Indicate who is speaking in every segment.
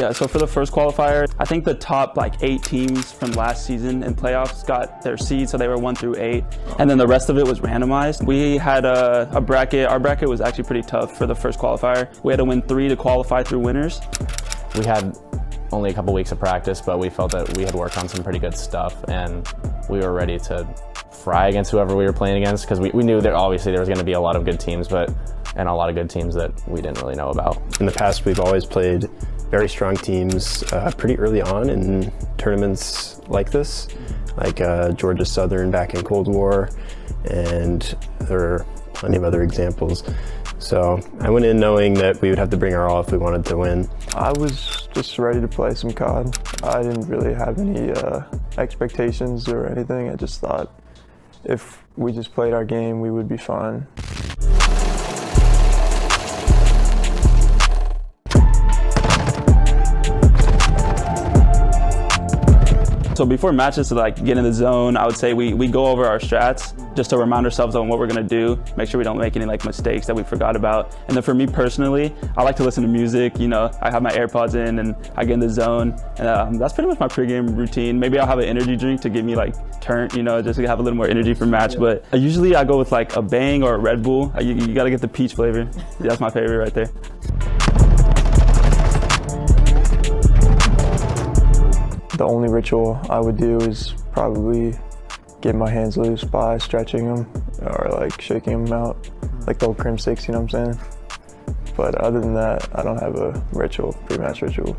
Speaker 1: Yeah, so for the first qualifier, I think the top 8 teams from last season in playoffs got their seeds, so they were 1 through 8, and then the rest of it was randomized. We had a bracket. Our bracket was actually pretty tough for the first qualifier. We had to win 3 to qualify through winners.
Speaker 2: We had only a couple weeks of practice, but we felt that we had worked on some pretty good stuff, and we were ready to fry against whoever we were playing against, because we knew that obviously there was going to be a lot of good teams, and a lot of good teams that we didn't really know about.
Speaker 3: In the past, we've always played very strong teams pretty early on in tournaments like this, like Georgia Southern back in Cold War, and there are plenty of other examples. So I went in knowing that we would have to bring our all if we wanted to win.
Speaker 4: I was just ready to play some COD. I didn't really have any expectations or anything. I just thought if we just played our game, we would be fine.
Speaker 1: So before matches, to get in the zone, I would say we go over our strats just to remind ourselves on what we're gonna do, make sure we don't make any mistakes that we forgot about. And then for me personally, I like to listen to music. You know, I have my AirPods in and I get in the zone, and that's pretty much my pregame routine. Maybe I'll have an energy drink to get me turned, just to have a little more energy for match. But usually I go with a Bang or a Red Bull. You gotta get the peach flavor. That's my favorite right there.
Speaker 4: The only ritual I would do is probably get my hands loose by stretching them or shaking them out, like the old crim sticks, you know what I'm saying? But other than that, I don't have a ritual, pre-match ritual.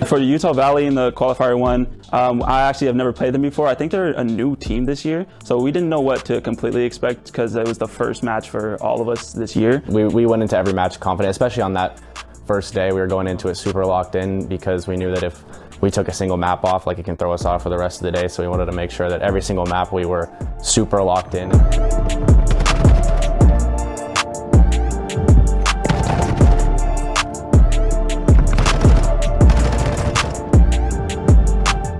Speaker 1: For the Utah Valley in the qualifier one, I actually have never played them before. I think they're a new team this year, so we didn't know what to completely expect because it was the first match for all of us this year.
Speaker 2: We went into every match confident, especially on that first day. We were going into it super locked in because we knew that if we took a single map off, it can throw us off for the rest of the day. So we wanted to make sure that every single map we were super locked in.
Speaker 3: It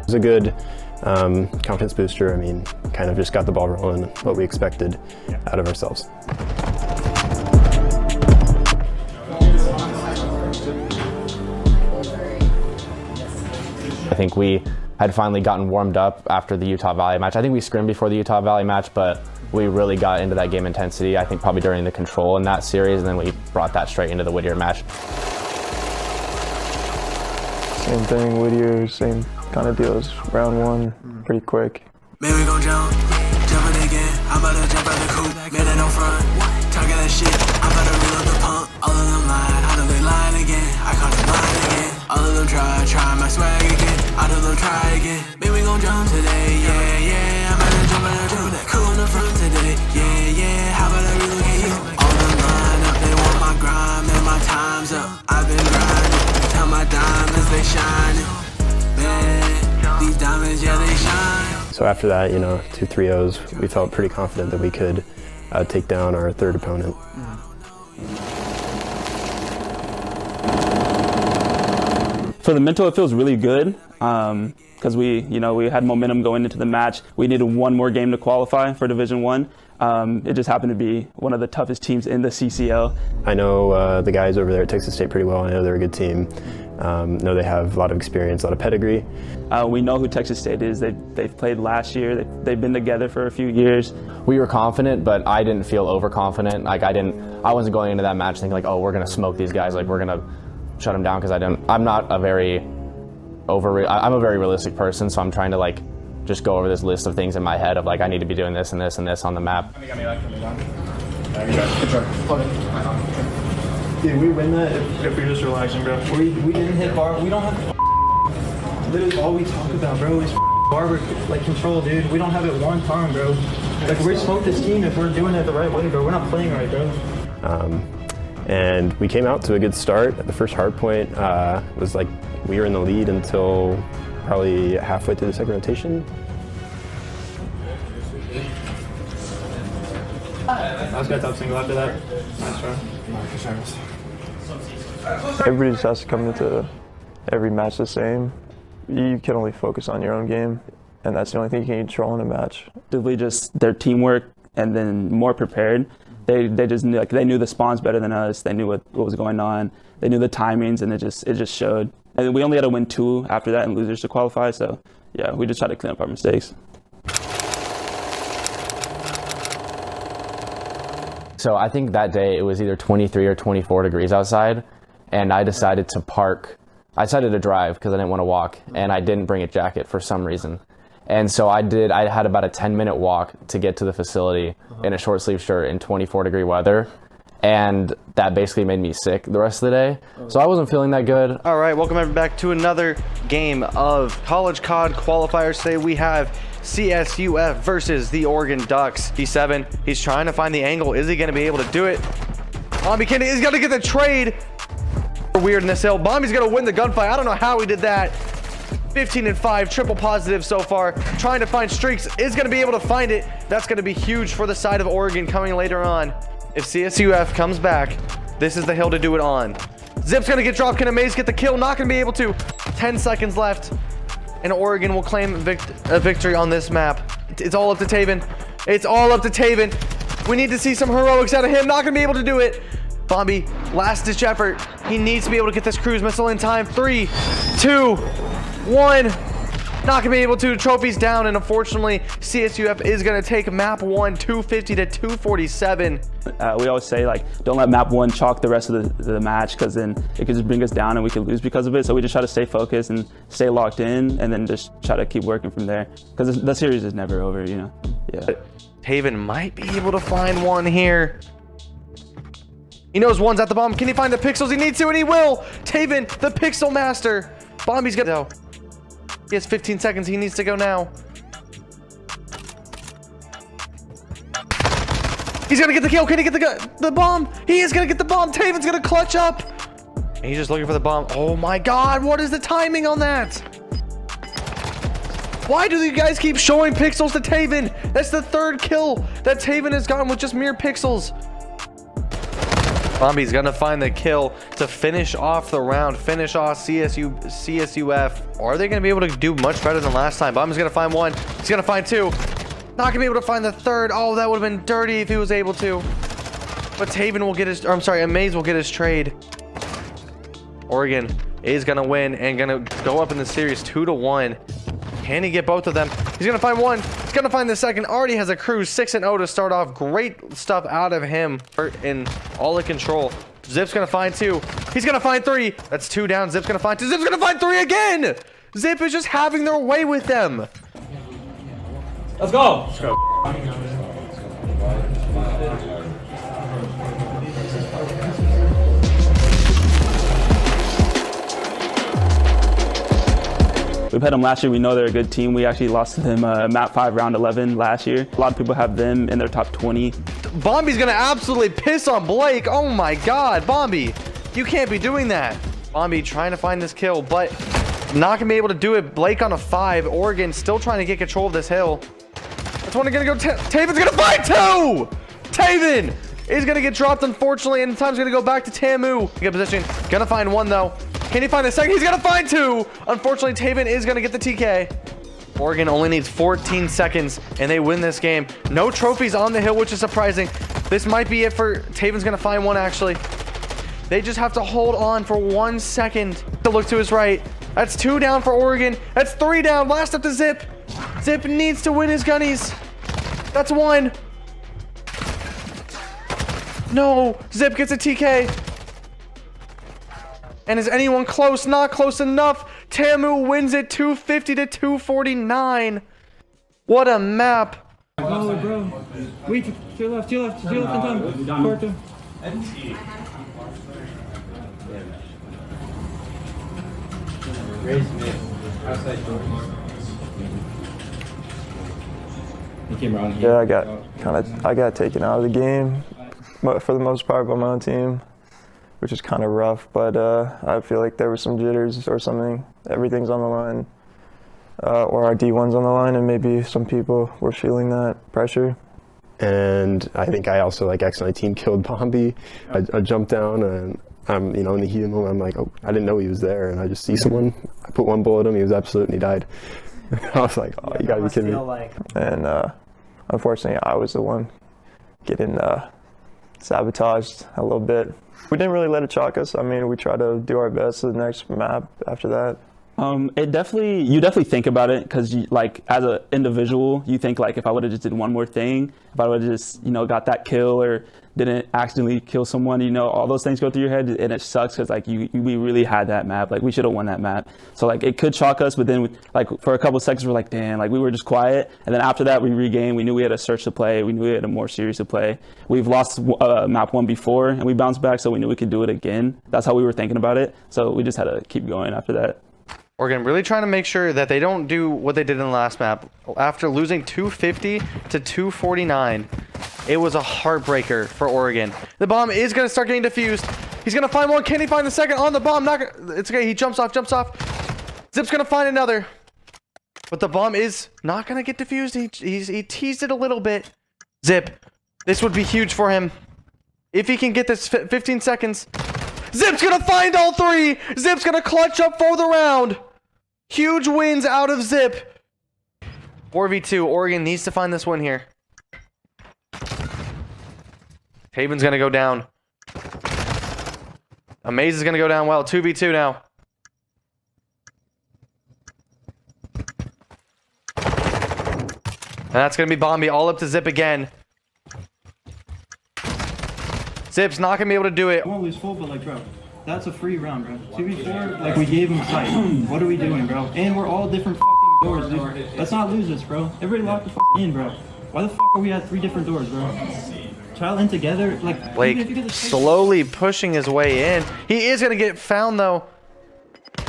Speaker 3: was a good confidence booster. I mean, kind of just got the ball rolling, what we expected out of ourselves.
Speaker 2: I think we had finally gotten warmed up after the Utah Valley match. I think we scrimmed before the Utah Valley match, but we really got into that game intensity, I think probably during the control in that series, and then we brought that straight into the Whittier match.
Speaker 4: Same thing, Whittier, same kind of deal as round one, pretty quick.
Speaker 5: Man, we gon' jumpin' again. I'm about to jump out the coupe, man, in no front. Talking that shit, I'm about to reload the pump. All of them lying, how do they lying again? I caught them lying again. All of them try my swag again. All of them try again. Man, we gon' jump today, yeah. I'm about to jump that cool in the front today, yeah. How about I relocate you? All of them line up, they want my grind, man, my time's up. I've been grinding, tell my diamonds they shining. Man, these diamonds, yeah, they shine.
Speaker 3: So after that, 2 3-0s, we felt pretty confident that we could take down our third opponent.
Speaker 1: For the mental, it feels really good because we had momentum going into the match. We needed one more game to qualify for Division I. It just happened to be one of the toughest teams in the CCL.
Speaker 3: I know the guys over there at Texas State pretty well. I know they're a good team. Know they have a lot of experience, a lot of pedigree.
Speaker 1: We know who Texas State is. They've played last year. They've been together for a few years.
Speaker 2: We were confident, but I didn't feel overconfident. I wasn't going into that match thinking oh, we're gonna smoke these guys. We're gonna shut them down, because I'm a very realistic person, so I'm trying to just go over this list of things in my head of I need to be doing this and this and this on the map.
Speaker 4: Dude, we win that if we're just relaxing, bro. We didn't hit bar. We don't have literally all we talk about, bro, is bar control, dude. We don't have it one time, bro. We smoke this team if we're doing it the right way, bro. We're not playing right, bro.
Speaker 3: And we came out to a good start. The first hard point was we were in the lead until probably halfway through the second rotation.
Speaker 4: I was got top single after that. Nice try. Everybody just has to come into every match the same. You can only focus on your own game, and that's the only thing you can control in a match.
Speaker 1: Just their teamwork and then more prepared. they just knew, like, they knew the spawns better than us. They knew what was going on. They knew the timings, and it just showed. And we only had to win 2 after that and losers to qualify. So yeah, we just tried to clean up our mistakes.
Speaker 2: So I think that day it was either 23 or 24 degrees outside, and I decided to park. I decided to drive because I didn't want to walk, and I didn't bring a jacket for some reason. And so I had about a 10-minute walk to get to the facility in a short sleeve shirt in 24-degree weather. And that basically made me sick the rest of the day. So I wasn't feeling that good.
Speaker 6: All right, welcome everyone back to another game of College Cod qualifiers. Today we have CSUF versus the Oregon Ducks. P7, he's trying to find the angle. Is he going to be able to do it? Bombi Kennedy is going to get the trade. Weird in this hill. Bombi's going to win the gunfight. I don't know how he did that. 15-5, triple positive so far. Trying to find streaks. Is going to be able to find it. That's going to be huge for the side of Oregon coming later on. If CSUF comes back, this is the hill to do it on. Zip's going to get dropped. Can Amaze get the kill? Not going to be able to. 10 seconds left. And Oregon will claim a victory on this map. It's all up to Taven. It's all up to Taven. We need to see some heroics out of him. Not going to be able to do it. Bombi, last-ditch effort. He needs to be able to get this cruise missile in time. 3, 2, 1. Not gonna be able to. Trophies down, and unfortunately, CSUF is gonna take map 1, 250 to 247.
Speaker 1: We always say, like, don't let map 1 chalk the rest of the match, because then it could just bring us down and we could lose because of it. So we just try to stay focused and stay locked in, and then just try to keep working from there, because the series is never over, you know. Yeah.
Speaker 6: Taven might be able to find one here. He knows one's at the bomb. Can he find the pixels? He needs to, and he will. Taven, the pixel master. Bombi's gonna go. He has 15 seconds. He needs to go now. He's gonna get the kill. Can he get the bomb? He is gonna get the bomb. Taven's gonna clutch up. And he's just looking for the bomb. Oh my God, what is the timing on that? Why do you guys keep showing pixels to Taven? That's the 3rd kill that Taven has gotten with just mere pixels. Bombi's gonna find the kill to finish off the round, finish off CSUF. Are they gonna be able to do much better than last time? Bombi's gonna find 1. He's gonna find 2. Not gonna be able to find the 3rd. Oh, that would have been dirty if he was able to. But Taven will get his, or I'm sorry, Amaze will get his trade. Oregon is gonna win and gonna go up in the series 2-1. Can he get both of them? He's gonna find 1. He's gonna find the 2nd. Already has a cruise 6-0 to start off. Great stuff out of him in all in control. Zip's gonna find 2. He's gonna find 3. That's 2 down. Zip's gonna find 2. Zip's gonna find 3 again. Zip is just having their way with them.
Speaker 7: Let's go. Let's go.
Speaker 1: We've had them last year. We know they're a good team. We actually lost to them map 5 round 11 last year. A lot of people have them in their top 20.
Speaker 6: Bombi's gonna absolutely piss on Blake. Oh my God, Bombi, you can't be doing that. Bombi trying to find this kill, but not gonna be able to do it. Blake on a 5. Oregon still trying to get control of this hill. That's one gonna go. Taven's gonna find 2. Taven is gonna get dropped, unfortunately, and time's gonna go back to Tamu. Good position. Gonna find 1 though. Can he find the 2nd? He's gonna find 2. Unfortunately, Taven is gonna get the TK. Oregon only needs 14 seconds and they win this game. No trophies on the hill, which is surprising. This might be it for Taven's gonna find 1 actually. They just have to hold on for 1 second to look to his right. That's 2 down for Oregon. That's 3 down. Last up to Zip. Zip needs to win his gunnies. That's 1. No, Zip gets a TK. And is anyone close? Not close enough. Tamu wins it 250 to 249. What a map.
Speaker 4: Oh, bro. Wait, to your left in time. Court 2.
Speaker 8: Yeah, I got taken out of the game for the most part by my own team, which is kind of rough, but I feel like there was some jitters or something. Everything's on the line, or our D1's on the line, and maybe some people were feeling that pressure.
Speaker 3: And I think I also accidentally team killed Bombi. I jumped down and I'm in the heat of the moment, I'm like, oh, I didn't know he was there, and I just see someone. I put 1 bullet at him, he was absolute, and he died. I was like, oh, you gotta be kidding me.
Speaker 8: And unfortunately, I was the one getting sabotaged a little bit. We didn't really let it shock us. I mean, we tried to do our best to the next map after that.
Speaker 1: You definitely think about it, because like as an individual, you think like, if I would have just did one more thing, if I would have just, got that kill or didn't accidentally kill someone, all those things go through your head, and it sucks because like we really had that map. Like we should have won that map. So like it could shock us, but then like for a couple of seconds we're like, damn, like we were just quiet. And then after that we regained. We knew we had a search to play. We knew we had a more series to play. We've lost map 1 before and we bounced back, so we knew we could do it again. That's how we were thinking about it. So we just had to keep going after that.
Speaker 6: Oregon really trying to make sure that they don't do what they did in the last map. After losing 250 to 249, it was a heartbreaker for Oregon. The bomb is going to start getting defused. He's going to find one. Can he find the second on the bomb? It's okay. He jumps off. Zip's going to find another. But the bomb is not going to get defused. He teased it a little bit. Zip, this would be huge for him. If he can get this 15 seconds. Zip's going to find all 3. Zip's going to clutch up for the round. Huge wins out of Zip. 4v2. Oregon needs to find this win here. Haven's going to go down. Amaze is going to go down well. 2v2 now. And that's going to be Bombi all up to Zip again. Zip's not going to be able to do it.
Speaker 4: We won't lose full, but like, bro, that's a free round, bro. 2v4, like we gave him sight. What are we doing, bro? And we're all different fucking doors, dude. Let's not lose this, bro. Everybody lock the fuck in, bro. Why the fuck are we at 3 different doors, bro? Child in together, like
Speaker 6: Blake slowly pushing his way in. He is going to get found though.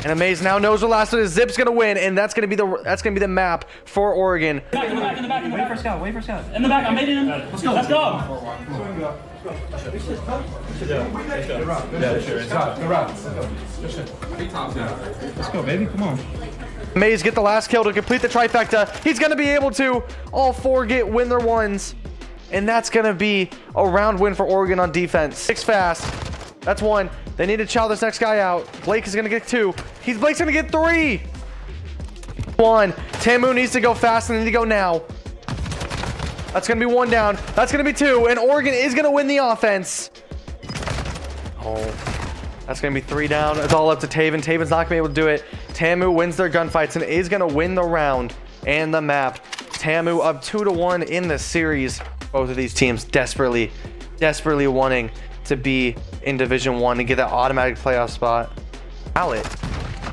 Speaker 6: And Amaze now knows the last one is Zip's gonna win, and that's gonna be the map for Oregon.
Speaker 7: Back, in the back. Wait for scout. In the back. I made it in. Let's go. Let's
Speaker 4: go, baby. Come on.
Speaker 6: Amaze get the last kill to complete the trifecta. He's gonna be able to. All 4 win their ones, and that's gonna be a round win for Oregon on defense. 6 fast. That's 1. They need to chow this next guy out. Blake is going to get 2. Blake's going to get 3. 1. Tamu needs to go fast and they need to go now. That's going to be 1 down. That's going to be 2. And Oregon is going to win the offense. Oh, that's going to be 3 down. It's all up to Taven. Taven's not going to be able to do it. Tamu wins their gunfights and is going to win the round and the map. Tamu up 2-1 in the series. Both of these teams desperately wanting to be in Division 1 and get that automatic playoff spot. Mallet.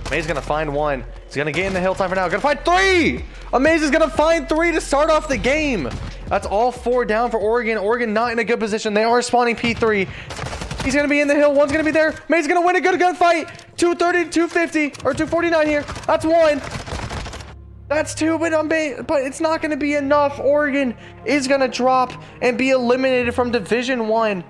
Speaker 6: Amaze gonna find 1. He's gonna get in the hill time for now. Gonna find 3! Amaze is gonna find 3 to start off the game. That's all 4 down for Oregon. Oregon not in a good position. They are spawning P3. He's gonna be in the hill. 1's gonna be there. Amaze is gonna win a good gunfight. 230 to 250 or 249 here. That's 1. That's 2, but it's not gonna be enough. Oregon is gonna drop and be eliminated from Division 1.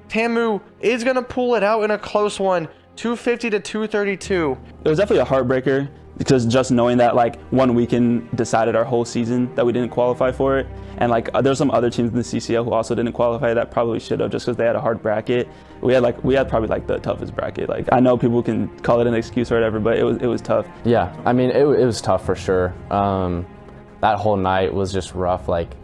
Speaker 6: Tamu is going to pull it out in a close one, 250 to 232.
Speaker 1: It was definitely a heartbreaker, because just knowing that like one weekend decided our whole season that we didn't qualify for it. And like there's some other teams in the CCL who also didn't qualify that probably should have, just because they had a hard bracket. We had probably like the toughest bracket. Like I know people can call it an excuse or whatever, but it was tough.
Speaker 2: Yeah, I mean it was tough for sure. That whole night was just rough. Like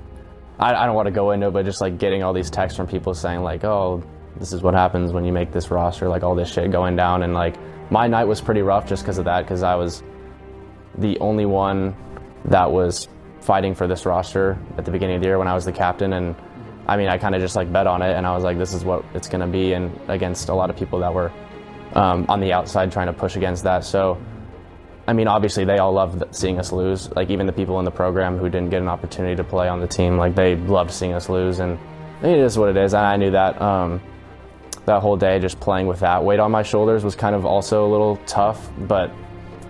Speaker 2: I don't want to go into it, but just like getting all these texts from people saying like, oh, this is what happens when you make this roster, like all this shit going down. And like my night was pretty rough just because of that, because I was the only one that was fighting for this roster at the beginning of the year when I was the captain. And I mean, I kind of just like bet on it, and I was like, this is what it's going to be, and against a lot of people that were on the outside trying to push against that. So I mean, obviously they all loved seeing us lose. Like even the people in the program who didn't get an opportunity to play on the team, like they loved seeing us lose, and it is what it is. And I knew that that whole day, just playing with that weight on my shoulders was kind of also a little tough, but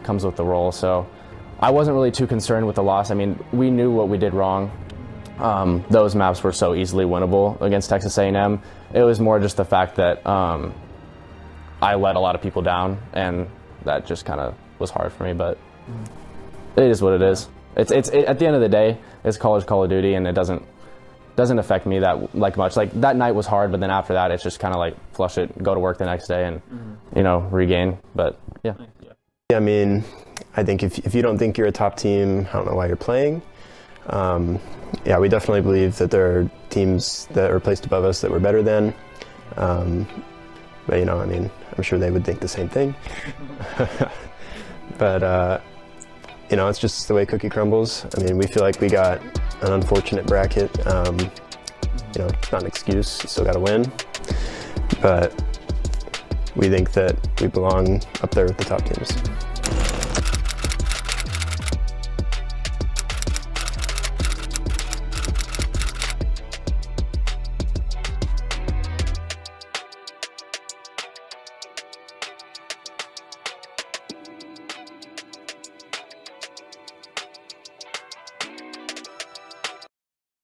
Speaker 2: comes with the role. So I wasn't really too concerned with the loss. I mean, we knew what we did wrong. Those maps were so easily winnable against Texas A&M. It was more just the fact that I let a lot of people down, and that just kind of was hard for me, but it is what it is. It's at the end of the day, it's college Call of Duty, and it doesn't affect me that like much. Like that night was hard, but then after that, it's just kind of like flush it, go to work the next day, and you know, regain. But yeah.
Speaker 3: I mean, I think if you don't think you're a top team, I don't know why you're playing. Yeah, we definitely believe that there are teams that are placed above us that we're better than. But you know, I mean, I'm sure they would think the same thing. But you know, it's just the way cookie crumbles. I mean, we feel like we got an unfortunate bracket. You know, it's not an excuse. You still got to win. But we think that we belong up there with the top teams.